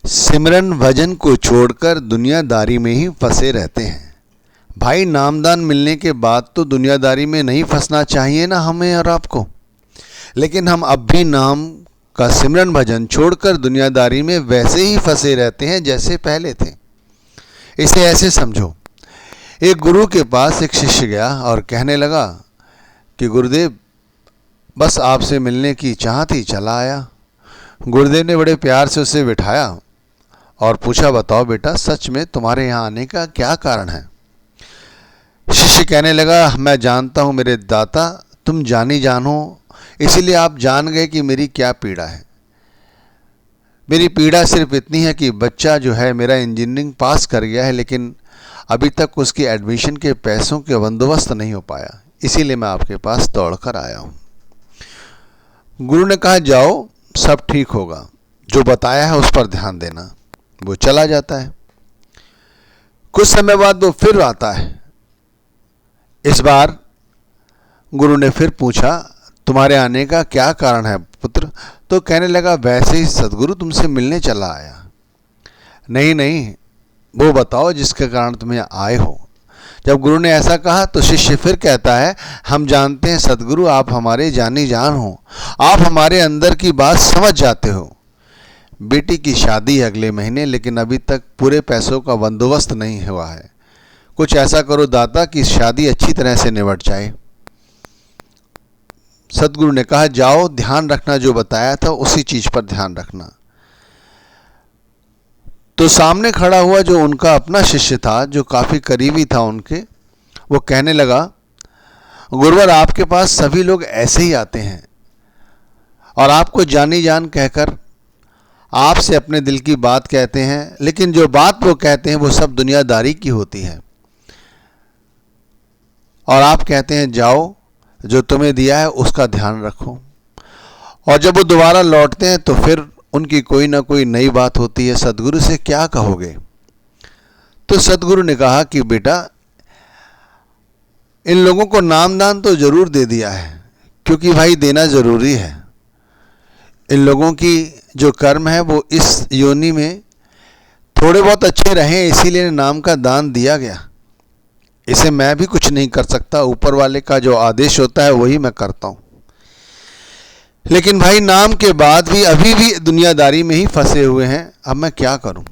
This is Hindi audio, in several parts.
सिमरन भजन को छोड़कर दुनियादारी में ही फंसे रहते हैं। भाई नामदान मिलने के बाद तो दुनियादारी में नहीं फंसना चाहिए ना हमें और आपको। लेकिन हम अब भी नाम का सिमरन भजन छोड़कर दुनियादारी में वैसे ही फंसे रहते हैं जैसे पहले थे। इसे ऐसे समझो, एक गुरु के पास एक शिष्य गया और कहने लगा कि गुरुदेव बस आपसे मिलने की चाह थी, चला आया। गुरुदेव ने बड़े प्यार से उसे बिठाया और पूछा, बताओ बेटा सच में तुम्हारे यहाँ आने का क्या कारण है। शिष्य कहने लगा, मैं जानता हूँ मेरे दाता तुम जानी जान हो, इसीलिए आप जान गए कि मेरी क्या पीड़ा है। मेरी पीड़ा सिर्फ इतनी है कि बच्चा जो है मेरा इंजीनियरिंग पास कर गया है, लेकिन अभी तक उसकी एडमिशन के पैसों के बंदोबस्त नहीं हो पाया, इसीलिए मैं आपके पास दौड़ कर आया हूँ। गुरु ने कहा, जाओ सब ठीक होगा, जो बताया है उस पर ध्यान देना। वो चला जाता है। कुछ समय बाद वो फिर आता है। इस बार गुरु ने फिर पूछा, तुम्हारे आने का क्या कारण है पुत्र। तो कहने लगा, वैसे ही सदगुरु तुमसे मिलने चला आया। नहीं नहीं, वो बताओ जिसके कारण तुम्हें आए हो। जब गुरु ने ऐसा कहा तो शिष्य फिर कहता है, हम जानते हैं सदगुरु आप हमारे जानी जान हो, आप हमारे अंदर की बात समझ जाते हो। बेटी की शादी है अगले महीने, लेकिन अभी तक पूरे पैसों का बंदोबस्त नहीं हुआ है। कुछ ऐसा करो दाता कि शादी अच्छी तरह से निपट जाए। सदगुरु ने कहा, जाओ ध्यान रखना, जो बताया था उसी चीज पर ध्यान रखना। तो सामने खड़ा हुआ जो उनका अपना शिष्य था, जो काफी करीबी था उनके, वो कहने लगा, गुरुवर आपके पास सभी लोग ऐसे ही आते हैं और आपको जानी जान कहकर आपसे अपने दिल की बात कहते हैं, लेकिन जो बात वो कहते हैं वो सब दुनियादारी की होती है। और आप कहते हैं जाओ जो तुम्हें दिया है उसका ध्यान रखो, और जब वो दोबारा लौटते हैं तो फिर उनकी कोई ना कोई नई बात होती है। सदगुरु से क्या कहोगे। तो सदगुरु ने कहा कि बेटा इन लोगों को नामदान तो जरूर दे दिया है, क्योंकि भाई देना जरूरी है। इन लोगों की जो कर्म है वो इस योनि में थोड़े बहुत अच्छे रहें, इसीलिए नाम का दान दिया गया। इसे मैं भी कुछ नहीं कर सकता, ऊपर वाले का जो आदेश होता है वही मैं करता हूं। लेकिन भाई नाम के बाद भी अभी भी दुनियादारी में ही फंसे हुए हैं। अब मैं क्या करूं।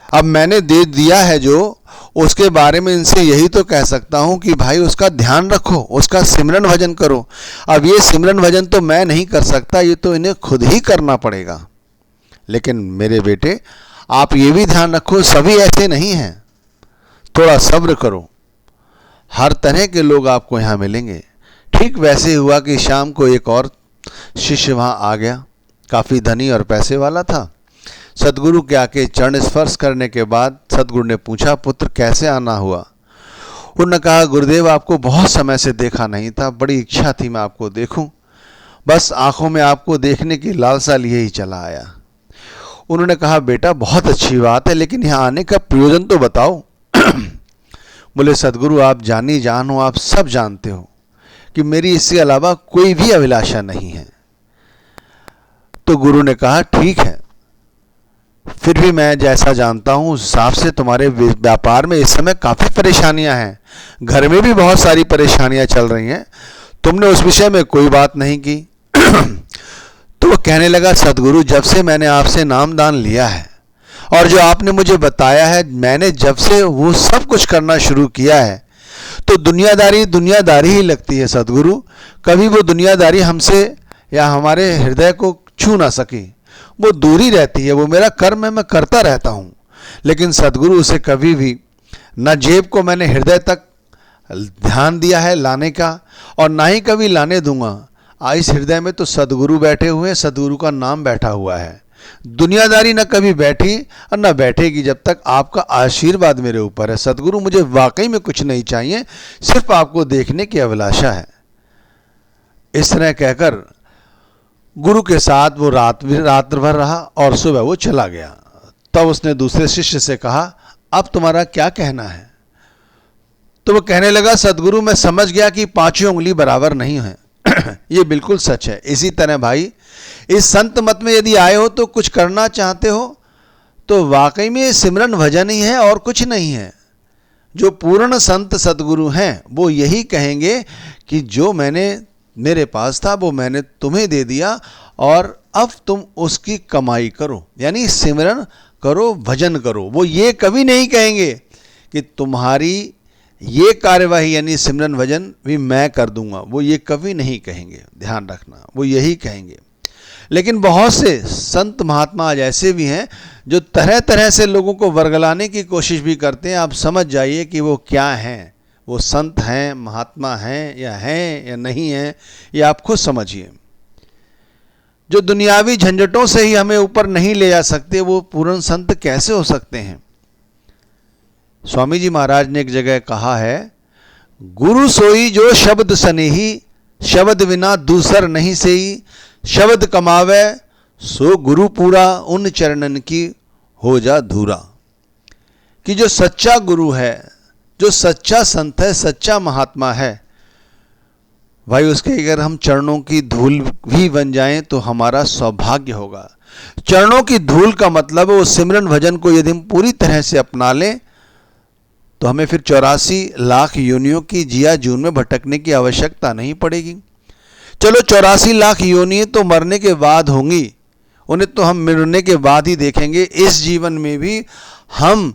अब मैंने दे दिया है जो, उसके बारे में इनसे यही तो कह सकता हूं कि भाई उसका ध्यान रखो, उसका सिमरन भजन करो। अब ये सिमरन भजन तो मैं नहीं कर सकता, ये तो इन्हें खुद ही करना पड़ेगा। लेकिन मेरे बेटे आप ये भी ध्यान रखो, सभी ऐसे नहीं हैं, थोड़ा सब्र करो, हर तरह के लोग आपको यहाँ मिलेंगे। ठीक वैसे हुआ कि शाम को एक और शिष्य वहाँ आ गया, काफ़ी धनी और पैसे वाला था। सदगुरु के आके चरण स्पर्श करने के बाद सदगुरु ने पूछा, पुत्र कैसे आना हुआ। उन्होंने कहा, गुरुदेव आपको बहुत समय से देखा नहीं था, बड़ी इच्छा थी मैं आपको देखूं, बस आंखों में आपको देखने की लालसा लिए ही चला आया। उन्होंने कहा, बेटा बहुत अच्छी बात है, लेकिन यहाँ आने का प्रयोजन तो बताओ। बोले, सदगुरु आप जानी जान हो, आप सब जानते हो कि मेरी इसके अलावा कोई भी अभिलाषा नहीं है। तो गुरु ने कहा, ठीक है, फिर भी मैं जैसा जानता हूं उस हिसाब से तुम्हारे व्यापार में इस समय काफी परेशानियां हैं, घर में भी बहुत सारी परेशानियां चल रही हैं, तुमने उस विषय में कोई बात नहीं की। तो वो कहने लगा, सदगुरु जब से मैंने आपसे नामदान लिया है और जो आपने मुझे बताया है, मैंने जब से वो सब कुछ करना शुरू किया है तो दुनियादारी दुनियादारी ही लगती है सदगुरु। कभी वो दुनियादारी हमसे या हमारे हृदय को छू ना सकी, वो दूरी रहती है, वो मेरा कर्म है, मैं करता रहता हूँ। लेकिन सदगुरु उसे कभी भी न जेब को मैंने हृदय तक ध्यान दिया है लाने का, और ना ही कभी लाने दूंगा। इस हृदय में तो सदगुरु बैठे हुए हैं, सदगुरु का नाम बैठा हुआ है। दुनियादारी न कभी बैठी और न बैठेगी जब तक आपका आशीर्वाद मेरे ऊपर है। सदगुरु मुझे वाकई में कुछ नहीं चाहिए, सिर्फ आपको देखने की अभिलाषा है। इस तरह कहकर गुरु के साथ वो रात भर रहा और सुबह वो चला गया। तब उसने दूसरे शिष्य से कहा, अब तुम्हारा क्या कहना है। तो वो कहने लगा, सदगुरु मैं समझ गया कि पांचों उंगली बराबर नहीं है। ये बिल्कुल सच है। इसी तरह भाई इस संत मत में यदि आए हो तो कुछ करना चाहते हो तो वाकई में सिमरन भजन ही है और कुछ नहीं है। जो पूर्ण संत सद्गुरु हैं वो यही कहेंगे कि जो मैंने मेरे पास था वो मैंने तुम्हें दे दिया और अब तुम उसकी कमाई करो, यानी सिमरन करो, भजन करो। वो ये कभी नहीं कहेंगे कि तुम्हारी ये कार्यवाही यानी सिमरन भजन भी मैं कर दूंगा, वो ये कभी नहीं कहेंगे, ध्यान रखना, वो यही कहेंगे। लेकिन बहुत से संत महात्मा आज ऐसे भी हैं जो तरह तरह से लोगों को वर्गलाने की कोशिश भी करते हैं। आप समझ जाइए कि वो क्या हैं, वो संत हैं, महात्मा हैं या नहीं हैं, ये आप खुद समझिए। जो दुनियावी झंझटों से ही हमें ऊपर नहीं ले जा सकते वो पूर्ण संत कैसे हो सकते हैं। स्वामी जी महाराज ने एक जगह कहा है, गुरु सोई जो शब्द सनेही, शब्द बिना दूसर नहीं सेई, शब्द कमावे सो गुरु पूरा, उन चरणन की हो जा धूरा। कि जो सच्चा गुरु है, जो सच्चा संत है, सच्चा महात्मा है, भाई उसके अगर हम चरणों की धूल भी बन जाएं तो हमारा सौभाग्य होगा। चरणों की धूल का मतलब है वो सिमरन भजन को यदि हम पूरी तरह से अपना लें तो हमें फिर 84 लाख योनियों की जिया जून में भटकने की आवश्यकता नहीं पड़ेगी। चलो 84 लाख योनियां तो मरने के बाद होंगी, उन्हें तो हम मरने के बाद ही देखेंगे। इस जीवन में भी हम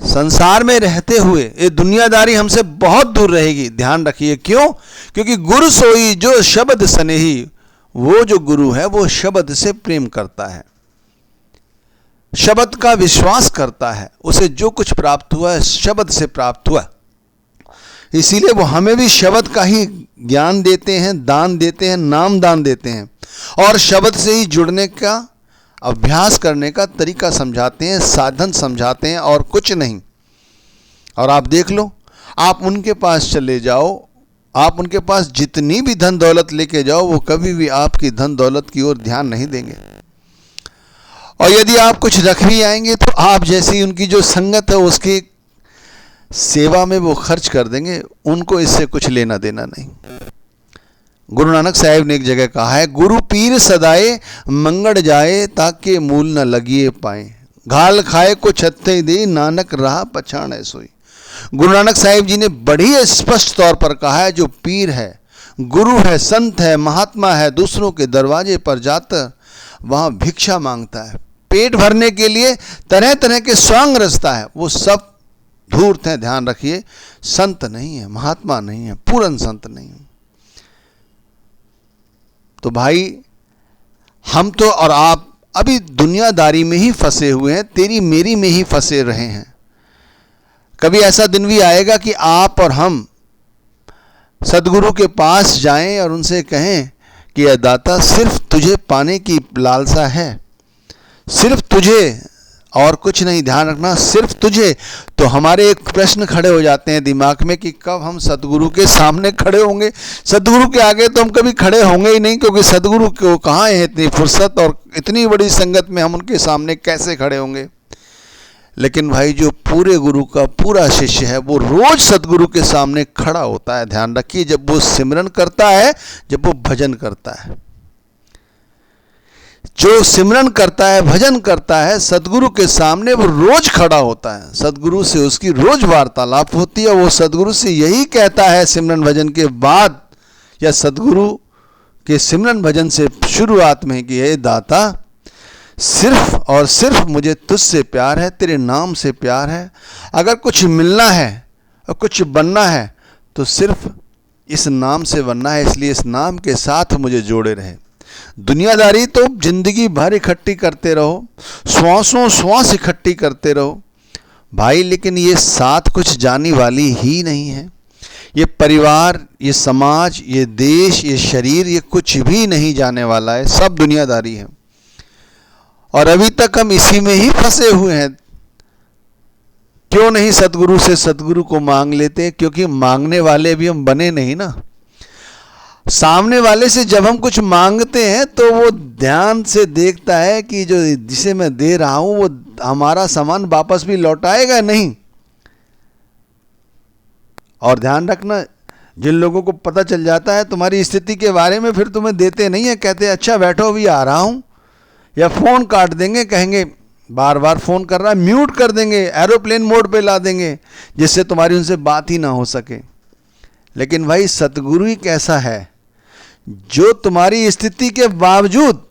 संसार में रहते हुए ये दुनियादारी हमसे बहुत दूर रहेगी, ध्यान रखिए। क्यों? क्योंकि गुरु सोई जो शब्द सनेही, वो जो गुरु है वो शब्द से प्रेम करता है, शब्द का विश्वास करता है, उसे जो कुछ प्राप्त हुआ है शब्द से प्राप्त हुआ। इसीलिए वो हमें भी शब्द का ही ज्ञान देते हैं, दान देते हैं, नाम दान देते हैं और शब्द से ही जुड़ने का अभ्यास करने का तरीका समझाते हैं, साधन समझाते हैं और कुछ नहीं। और आप देख लो, आप उनके पास चले जाओ, आप उनके पास जितनी भी धन दौलत लेके जाओ, वो कभी भी आपकी धन दौलत की ओर ध्यान नहीं देंगे। और यदि आप कुछ रख भी आएंगे तो आप जैसी उनकी जो संगत है उसकी सेवा में वो खर्च कर देंगे, उनको इससे कुछ लेना देना नहीं। गुरु नानक साहिब ने एक जगह कहा है, गुरु पीर सदाए मंगड़ जाए ताकि मूल न लगिए पाए, घाल खाए को छत्ते दे नानक राह पछाणे सोई। गुरु नानक साहिब जी ने बड़ी स्पष्ट तौर पर कहा है, जो पीर है, गुरु है, संत है, महात्मा है, दूसरों के दरवाजे पर जाकर वहाँ भिक्षा मांगता है, पेट भरने के लिए तरह तरह के स्वांग रचता है, वो सब धूर्त हैं, ध्यान रखिए। संत नहीं है, महात्मा नहीं है, पूर्ण संत नहीं है। तो भाई हम तो और आप अभी दुनियादारी में ही फंसे हुए हैं, तेरी मेरी में ही फंसे रहे हैं। कभी ऐसा दिन भी आएगा कि आप और हम सदगुरु के पास जाएं और उनसे कहें कि यह दाता सिर्फ तुझे पाने की लालसा है, सिर्फ तुझे और कुछ नहीं, ध्यान रखना, सिर्फ तुझे। तो हमारे एक प्रश्न खड़े हो जाते हैं दिमाग में कि कब हम सदगुरु के सामने खड़े होंगे। सदगुरु के आगे तो हम कभी खड़े होंगे ही नहीं, क्योंकि सदगुरु को कहाँ है इतनी फुर्सत, और इतनी बड़ी संगत में हम उनके सामने कैसे खड़े होंगे। लेकिन भाई जो पूरे गुरु का पूरा शिष्य है वो रोज सदगुरु के सामने खड़ा होता है, ध्यान रखिए, जब वो सिमरन करता है, जब वो भजन करता है। जो सिमरन करता है, भजन करता है, सदगुरु के सामने वो रोज खड़ा होता है, सदगुरु से उसकी रोज वार्तालाप होती है। वो सदगुरु से यही कहता है सिमरन भजन के बाद या सदगुरु के सिमरन भजन से शुरुआत में कि हे दाता, सिर्फ और सिर्फ मुझे तुझसे प्यार है, तेरे नाम से प्यार है। अगर कुछ मिलना है और कुछ बनना है तो सिर्फ इस नाम से बनना है, इसलिए इस नाम के साथ मुझे जोड़े रहे। दुनियादारी तो जिंदगी भर इकट्ठी करते रहो, श्वासों श्वास इकट्ठी करते रहो भाई, लेकिन ये साथ कुछ जाने वाली ही नहीं है। ये परिवार, ये समाज, ये देश, ये शरीर, ये कुछ भी नहीं जाने वाला है, सब दुनियादारी है। और अभी तक हम इसी में ही फंसे हुए हैं। क्यों नहीं सदगुरु से सदगुरु को मांग लेते? क्योंकि मांगने वाले भी हम बने नहीं ना। सामने वाले से जब हम कुछ मांगते हैं तो वो ध्यान से देखता है कि जो जिसे मैं दे रहा हूं वो हमारा सामान वापस भी लौटाएगा नहीं। और ध्यान रखना, जिन लोगों को पता चल जाता है तुम्हारी स्थिति के बारे में, फिर तुम्हें देते नहीं है, कहते अच्छा बैठो अभी आ रहा हूँ, या फ़ोन काट देंगे, कहेंगे बार बार फ़ोन कर रहा है, म्यूट कर देंगे, एरोप्लेन मोड पे ला देंगे, जिससे तुम्हारी उनसे बात ही ना हो सके। लेकिन भाई सतगुरु ही कैसा है, जो तुम्हारी स्थिति के बावजूद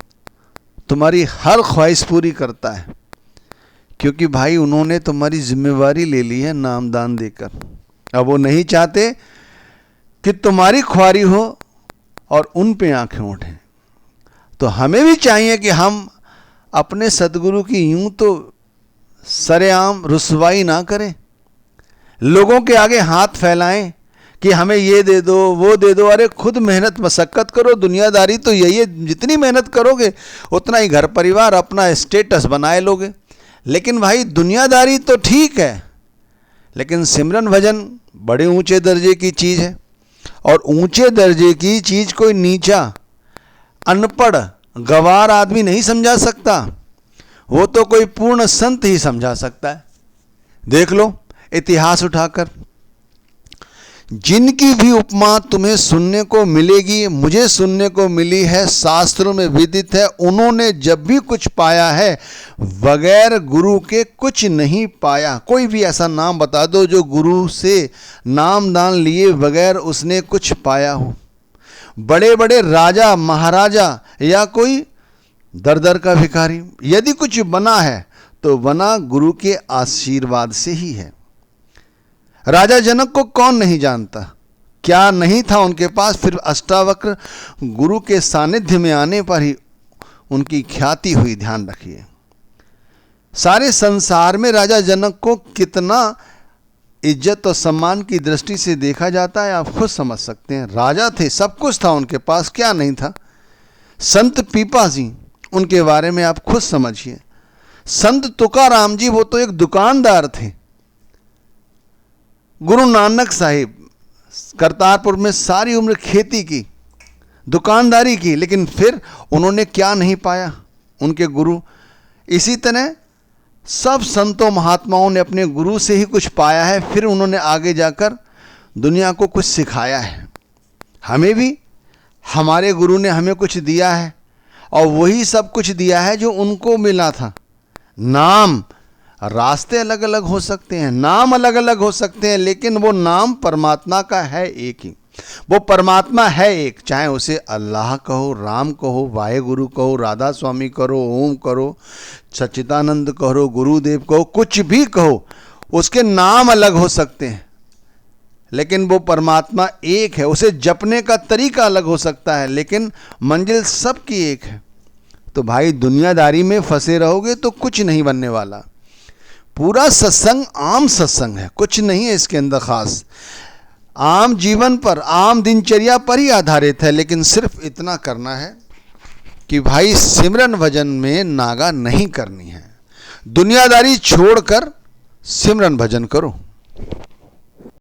तुम्हारी हर ख्वाहिश पूरी करता है, क्योंकि भाई उन्होंने तुम्हारी जिम्मेवारी ले ली है नामदान देकर। अब वो नहीं चाहते कि तुम्हारी ख्वारी हो और उन पे आंखें उठें। तो हमें भी चाहिए कि हम अपने सतगुरु की यूं तो सरेआम रुसवाई ना करें, लोगों के आगे हाथ फैलाएं कि हमें ये दे दो वो दे दो। अरे खुद मेहनत मशक्कत करो, दुनियादारी तो यही है, जितनी मेहनत करोगे उतना ही घर परिवार अपना स्टेटस बनाए लोगे। लेकिन भाई दुनियादारी तो ठीक है, लेकिन सिमरन भजन बड़े ऊंचे दर्जे की चीज़ है, और ऊंचे दर्जे की चीज़ कोई नीचा अनपढ़ गवार आदमी नहीं समझा सकता, वो तो कोई पूर्ण संत ही समझा सकता है। देख लो इतिहास उठाकर, जिनकी भी उपमा तुम्हें सुनने को मिलेगी, मुझे सुनने को मिली है, शास्त्रों में विदित है, उन्होंने जब भी कुछ पाया है बगैर गुरु के कुछ नहीं पाया। कोई भी ऐसा नाम बता दो जो गुरु से नाम दान लिए बगैर उसने कुछ पाया हो। बड़े बड़े राजा महाराजा या कोई दर दर का भिखारी, यदि कुछ बना है तो बना गुरु के आशीर्वाद से ही है। राजा जनक को कौन नहीं जानता, क्या नहीं था उनके पास, फिर अष्टावक्र गुरु के सानिध्य में आने पर ही उनकी ख्याति हुई। ध्यान रखिए, सारे संसार में राजा जनक को कितना इज्जत और सम्मान की दृष्टि से देखा जाता है, आप खुद समझ सकते हैं। राजा थे, सब कुछ था उनके पास, क्या नहीं था। संत पीपा जी, उनके बारे में आप खुद समझिए। संत तुकाराम जी, वो तो एक दुकानदार थे। गुरु नानक साहिब करतारपुर में सारी उम्र खेती की, दुकानदारी की, लेकिन फिर उन्होंने क्या नहीं पाया, उनके गुरु। इसी तरह सब संतों महात्माओं ने अपने गुरु से ही कुछ पाया है, फिर उन्होंने आगे जाकर दुनिया को कुछ सिखाया है। हमें भी हमारे गुरु ने हमें कुछ दिया है, और वही सब कुछ दिया है जो उनको मिला था। नाम, रास्ते अलग अलग हो सकते हैं, नाम अलग अलग हो सकते हैं, लेकिन वो नाम परमात्मा का है एक ही। वो परमात्मा है एक, चाहे उसे अल्लाह कहो, राम कहो, वाहेगुरु कहो, राधा स्वामी करो, ओम करो, सच्चिदानंद कहो, गुरुदेव कहो, कुछ भी कहो, उसके नाम अलग हो सकते हैं, लेकिन वो परमात्मा एक है। उसे जपने का तरीका अलग हो सकता है, लेकिन मंजिल सबकी एक है। तो भाई दुनियादारी में फंसे रहोगे तो कुछ नहीं बनने वाला। पूरा सत्संग आम सत्संग है, कुछ नहीं है इसके अंदर खास, आम जीवन पर, आम दिनचर्या पर ही आधारित है। लेकिन सिर्फ इतना करना है कि भाई सिमरन भजन में नागा नहीं करनी है, दुनियादारी छोड़कर सिमरन भजन करो।